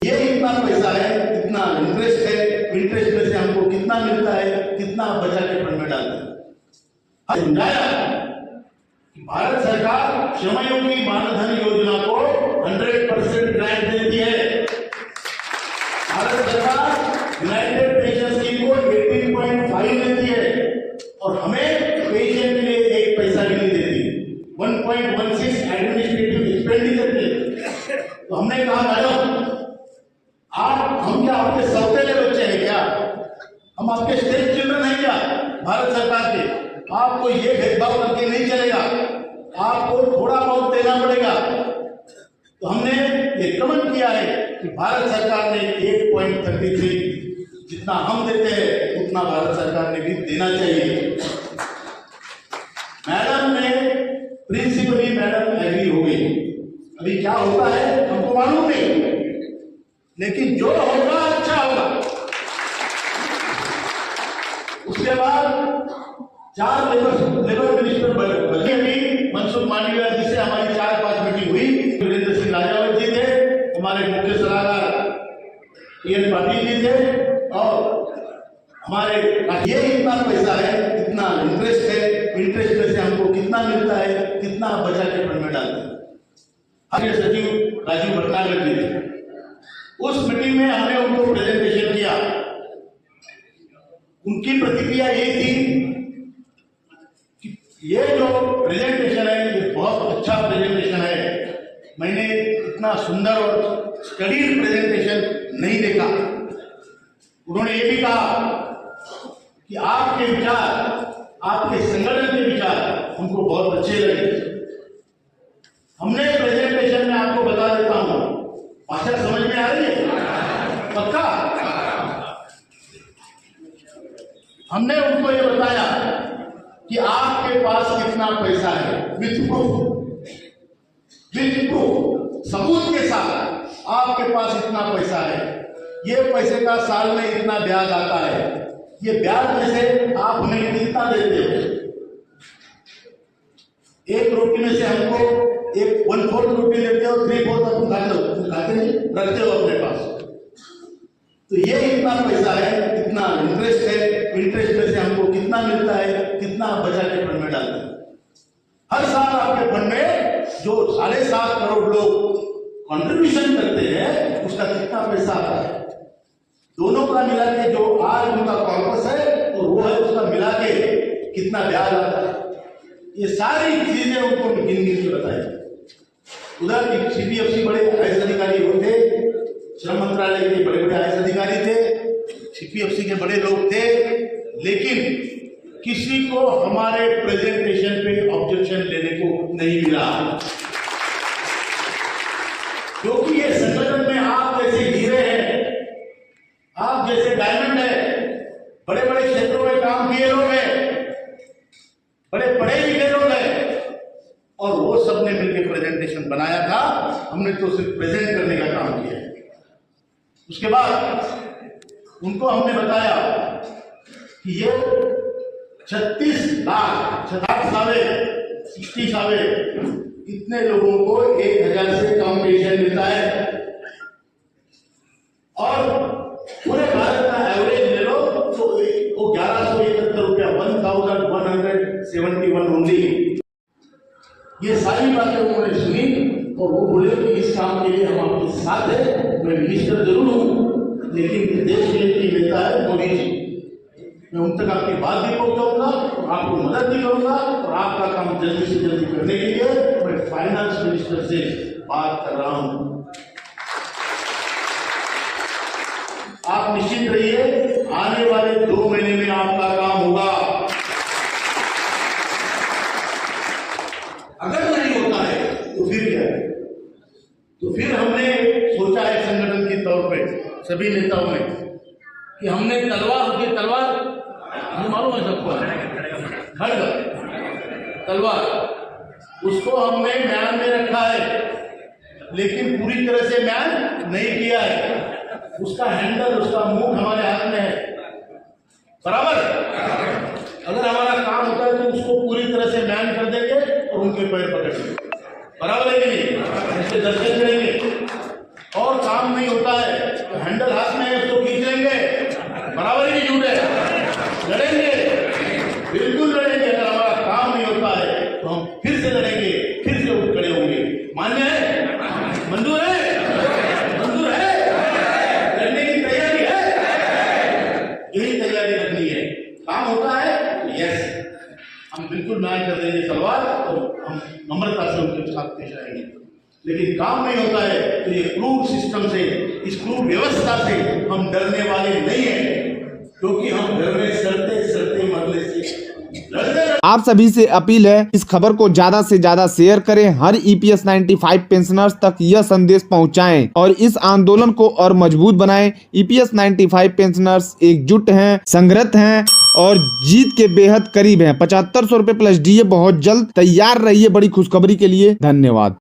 ये इतना पैसा है, कितना इंटरेस्ट है, इंटरेस्ट में से हमको कितना मिलता है, कितना बचा के फंड में डालते हैं। समझाया कि भारत सरकार श्रमयोगी मानधन योजना को 100% ग्रांट देती है। भारत सरकार यूनाइटेड नेशन स्कीम को 18.5 देती है और हमें पेंशन के लिए एक पैसा भी नहीं देती। 1.16 एडमिनिस्ट्रेटिव एक्सपेंडिचर के। तो हमने कहा मैडम हम क्या आपके सौतेले बच्चे हैं क्या? हम आपके स्टेट चिल्ड्रन हैं क्या? भारत सरकार के आपको ये भेदभाव करके नहीं चलेगा, आपको थोड़ा बहुत देना पड़ेगा। तो हमने ये कमेंट किया है कि भारत सरकार ने 8.33 जितना हम देते हैं उतना भारत सरकार ने भी देना चाहिए। मैडम ने प्रिंसिपली मैडम एग्री हो गई। अभी क्या होता है हमको मालूम नहीं, लेकिन जो होगा अच्छा होगा। उसके बाद 4 लेबर मिनिस्टर बदले भी मनसुख मांडविया जी से हमारी 4-5 मीटिंग हुई। वीरेंद्र सिंह राजावत जी थे, हमारे मुख्य सलाहकार टी.एन. पाटिल जी थे और हमारे ये इतना पैसा है, इतना इंटरेस्ट है, इंटरेस्ट में से हमको कितना मिलता है, कितना बचा के फंड में डालते हैं। हमारे सचिव राजीव भटनागर जी थे। उस मीटिंग में हमने उनको प्रेजेंटेशन किया। उनकी प्रतिक्रिया ये थी कि ये जो प्रेजेंटेशन है ये बहुत अच्छा प्रेजेंटेशन है। मैंने इतना सुंदर और स्टडीड प्रेजेंटेशन नहीं देखा। उन्होंने ये भी कहा कि आपके विचार, आपके संगठन के विचार हमको बहुत अच्छे लगे। हमने प्रेजेंटेशन में आपको बता देता हूं, भाषा समझ में आ रही है पक्का? हमने उनको ये बताया कि आपके पास कितना पैसा है, विथ प्रूफ, सबूत के साथ आपके पास इतना पैसा है, ये पैसे का साल में इतना ब्याज आता है, ये ब्याज में से आप हमें कितना देते हो? 1 रोटी में से हमको 1/4 रोटी देते हो, 3/4 तुम खाते नहीं, रखते हो अपने पास। तो ये इतना पैसा है, इतना इंटरेस्ट है, इंटरेस्ट में से हमको कितना मिलता है, कितना बचा के फंड में डालते हैं। हर साल आपके फंड में जो 7.5 करोड़ लोग कंट्रीब्यूशन करते हैं उसका कितना पैसा आता है, दोनों का मिला के जो आज उनका कॉर्पस है और वो है उसका मिला के कितना ब्याज आता है, ये सारी चीजें उनको गिन गिन के बताई। उधर सीपीएफसी बड़े आईएएस अधिकारी होते, श्रम मंत्रालय के बड़े बड़े आईएएस अधिकारी थे, सीपीएफसी के बड़े लोग थे, लेकिन किसी को हमारे प्रेजेंटेशन पे ऑब्जेक्शन लेने को नहीं मिला, क्योंकि ये संगठन में आप जैसे हीरे हैं, आप जैसे डायमंड है, बड़े बड़े क्षेत्रों में काम किए लोग हैं, बड़े पढ़े लिखे लोग हैं, और वो सब ने मिलकर प्रेजेंटेशन बनाया था। हमने तो सिर्फ प्रेजेंट करने का काम किया है। उसके बाद उनको हमने बताया कि ये 36 लाख 60 इतने लोगों को 1000 से कम पेंशन मिलता है, और पूरे भारत का एवरेज ले लो तो वो 1171 रुपया, 1171 ओनली। ये सारी बातें उन्होंने सुनी और वो बोले कि इस काम के लिए हम आपके साथ हैं। मैं मिनिस्टर जरूर हूँ, लेकिन देश के लिए नेता है मोदी जी, मैं उन तक आपकी बात भी पहुंचाऊंगा और आपको मदद भी करूंगा, और आपका काम जल्दी से जल्दी करने के लिए मैं फाइनेंस मिनिस्टर से बात कर रहा हूं। आप निश्चित रहिए, आने वाले 2 महीने में आपका काम होगा। अगर नहीं होता है तो फिर क्या है? तो फिर हमने सोचा है संगठन के तौर पे सभी नेताओं ने कि हमने तलवार मालूम है सबको, खड्ग तलवार, उसको हमने म्यान में रखा है, लेकिन पूरी तरह से म्यान नहीं किया है। उसका हैंडल, उसका मुंह हमारे हाथ में है, बराबर। अगर हमारा काम होता है तो उसको पूरी तरह से म्यान कर देंगे और उनके पैर पकड़ेंगे, बराबर है कि नहीं? उससे दर्शन करेंगे। और काम नहीं होता है लेकिन काम नहीं होता है तो ये क्रूर सिस्टम से, इस क्रूर व्यवस्था से हम डरने वाले नहीं हैं, क्योंकि हम डर में सड़ते सड़ते मरने से लड़ने। आप सभी से अपील है, इस खबर को ज्यादा से ज्यादा शेयर करें, हर EPS 95 पेंशनर्स तक यह संदेश पहुंचाएं और इस आंदोलन को और मजबूत बनाएं। EPS 95 पेंशनर्स एकजुट हैं, संगठित हैं और जीत के बेहद करीब हैं। 7500 रुपए प्लस DA बहुत जल्द। तैयार रहिए बड़ी खुशखबरी के लिए। धन्यवाद।